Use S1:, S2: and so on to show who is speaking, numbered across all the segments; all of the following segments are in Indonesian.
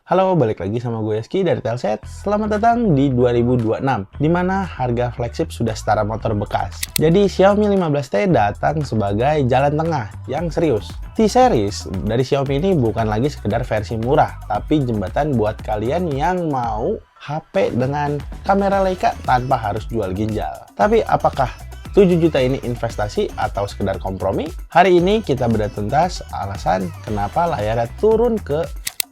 S1: Halo, balik lagi sama gue Yeski dari Telset. Selamat datang di 2026, di mana harga flagship sudah setara motor bekas. Jadi Xiaomi 15T datang sebagai jalan tengah yang serius. T-Series dari Xiaomi ini bukan lagi sekedar versi murah, tapi jembatan buat kalian yang mau HP dengan kamera Leica tanpa harus jual ginjal. Tapi apakah 7 juta ini investasi atau sekedar kompromi? Hari ini kita bedah tuntas alasan kenapa layarnya turun ke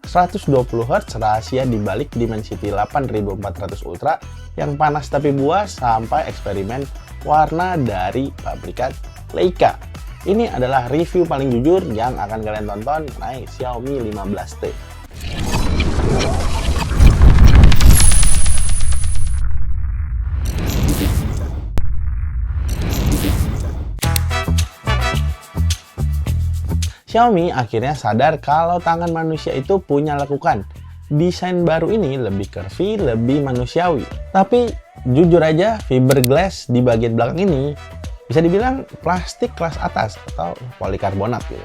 S1: 120 Hz, rahasia dibalik Dimensity 8400 Ultra yang panas tapi buas, sampai eksperimen warna dari pabrikan Leica. Ini adalah review paling jujur yang akan kalian tonton mengenai Xiaomi 15T. Xiaomi akhirnya sadar kalau tangan manusia itu punya lekukan. Desain baru ini lebih curvy, lebih manusiawi. Tapi jujur aja, fiberglass di bagian belakang ini bisa dibilang plastik kelas atas atau polikarbonat gitu.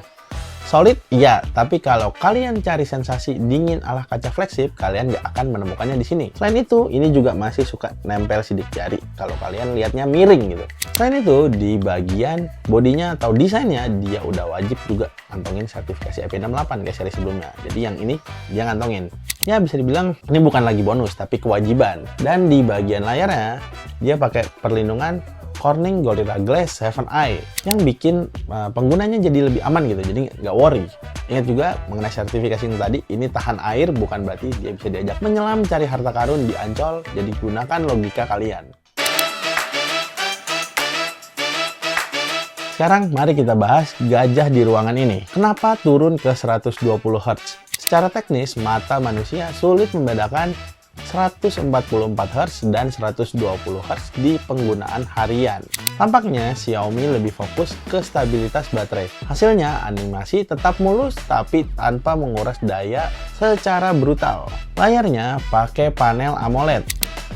S1: Solid, iya, tapi kalau kalian cari sensasi dingin ala kaca flagship, kalian nggak akan menemukannya di sini. Selain itu, ini juga masih suka nempel sidik jari kalau kalian lihatnya miring gitu. Selain itu, di bagian bodinya atau desainnya, dia udah wajib juga ngantongin sertifikasi IP68 kayak seri sebelumnya. Jadi yang ini dia ngantongin. Ya bisa dibilang ini bukan lagi bonus, tapi kewajiban. Dan di bagian layarnya, dia pakai perlindungan Corning Gorilla Glass 7i yang bikin penggunanya jadi lebih aman gitu, jadi nggak worry. Ingat juga mengenai sertifikasi yang tadi, ini tahan air bukan berarti dia bisa diajak menyelam cari harta karun di Ancol, jadi gunakan logika kalian. Sekarang mari kita bahas gajah di ruangan ini. Kenapa turun ke 120 Hz? Secara teknis, mata manusia sulit membedakan 144 Hz dan 120 Hz di penggunaan harian. Tampaknya Xiaomi lebih fokus ke stabilitas baterai. Hasilnya animasi tetap mulus tapi tanpa menguras daya secara brutal. Layarnya pakai panel AMOLED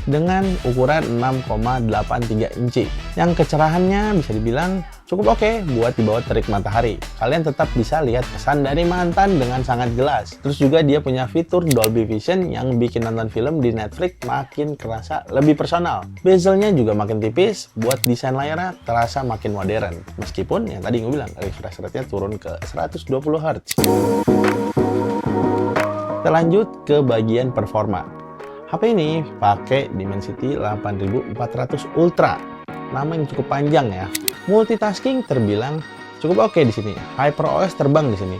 S1: dengan ukuran 6,83 inci yang kecerahannya bisa dibilang cukup oke buat dibawa terik matahari. Kalian tetap bisa lihat kesan dari mantan dengan sangat jelas. Terus juga dia punya fitur Dolby Vision yang bikin nonton film di Netflix makin kerasa lebih personal. Bezelnya juga makin tipis, buat desain layarnya terasa makin modern. Meskipun yang tadi gue bilang refresh rate-nya turun ke 120 Hz. Kita lanjut ke bagian performa. HP ini pakai Dimensity 8400 Ultra. Nama yang cukup panjang ya. Multitasking terbilang cukup oke di sini. HyperOS terbang di sini.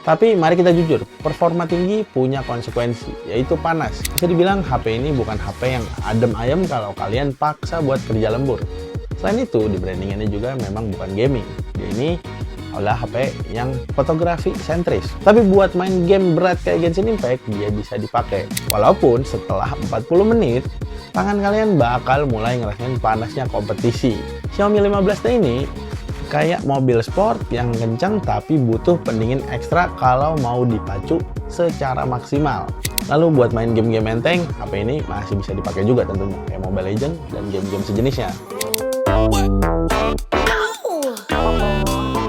S1: Tapi mari kita jujur, performa tinggi punya konsekuensi, yaitu panas. Bisa dibilang HP ini bukan HP yang adem ayem kalau kalian paksa buat kerja lembur. Selain itu, di brandingannya juga memang bukan gaming. Dia ini adalah HP yang fotografi sentris. Tapi buat main game berat kayak Genshin Impact, dia bisa dipakai. Walaupun setelah 40 menit, tangan kalian bakal mulai ngerasain panasnya kompetisi. Xiaomi 15T ini kayak mobil sport yang kencang tapi butuh pendingin ekstra kalau mau dipacu secara maksimal. Lalu buat main game-game enteng, HP ini masih bisa dipakai juga tentunya, kayak Mobile Legends dan game-game sejenisnya.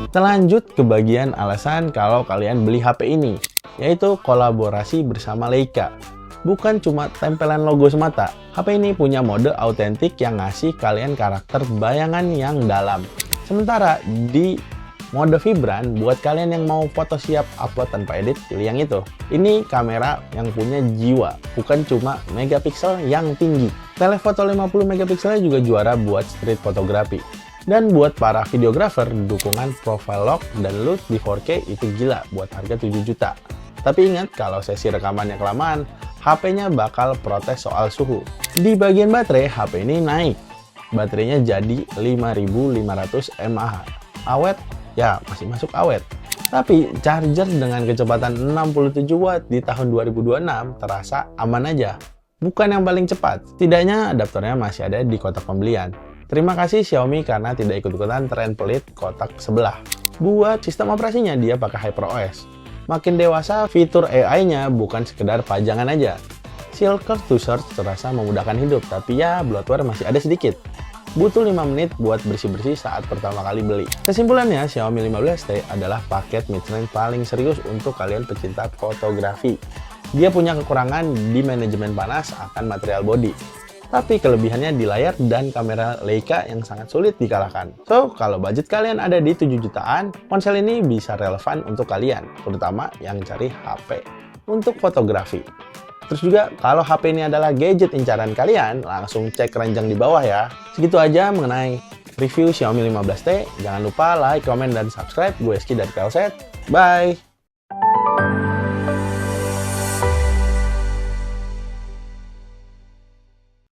S1: Kita lanjut ke bagian alasan kalau kalian beli HP ini, yaitu kolaborasi bersama Leica. Bukan cuma tempelan logo semata, HP ini punya mode autentik yang ngasih kalian karakter bayangan yang dalam. Sementara di mode vibran, buat kalian yang mau foto siap upload tanpa edit, pilih yang itu. Ini kamera yang punya jiwa, bukan cuma megapiksel yang tinggi. Telefoto 50 megapikselnya juga juara buat street fotografi. Dan buat para videografer, dukungan profile lock dan loop di 4K itu gila buat harga 7 juta. Tapi ingat, kalau sesi rekamannya kelamaan, HP-nya bakal protes soal suhu. Di bagian baterai, HP ini naik. Baterainya jadi 5500 mAh. Awet? Ya, masih masuk awet. Tapi charger dengan kecepatan 67 Watt di tahun 2026 terasa aman aja. Bukan yang paling cepat. Setidaknya adaptornya masih ada di kotak pembelian. Terima kasih Xiaomi karena tidak ikut-ikutan tren pelit kotak sebelah. Buat sistem operasinya dia pakai HyperOS. Makin dewasa, fitur AI-nya bukan sekedar pajangan aja. Shortcut to search terasa memudahkan hidup, tapi ya bloatware masih ada sedikit. Butuh 5 menit buat bersih-bersih saat pertama kali beli. Kesimpulannya, Xiaomi 15T adalah paket mid-range paling serius untuk kalian pecinta fotografi. Dia punya kekurangan di manajemen panas akan material body. Tapi kelebihannya di layar dan kamera Leica yang sangat sulit dikalahkan. So, kalau budget kalian ada di 7 jutaan, ponsel ini bisa relevan untuk kalian, terutama yang cari HP untuk fotografi. Terus juga, kalau HP ini adalah gadget incaran kalian, langsung cek keranjang di bawah ya. Segitu aja mengenai review Xiaomi 15T. Jangan lupa like, comment, dan subscribe. Gue Eski dari Telset. Bye!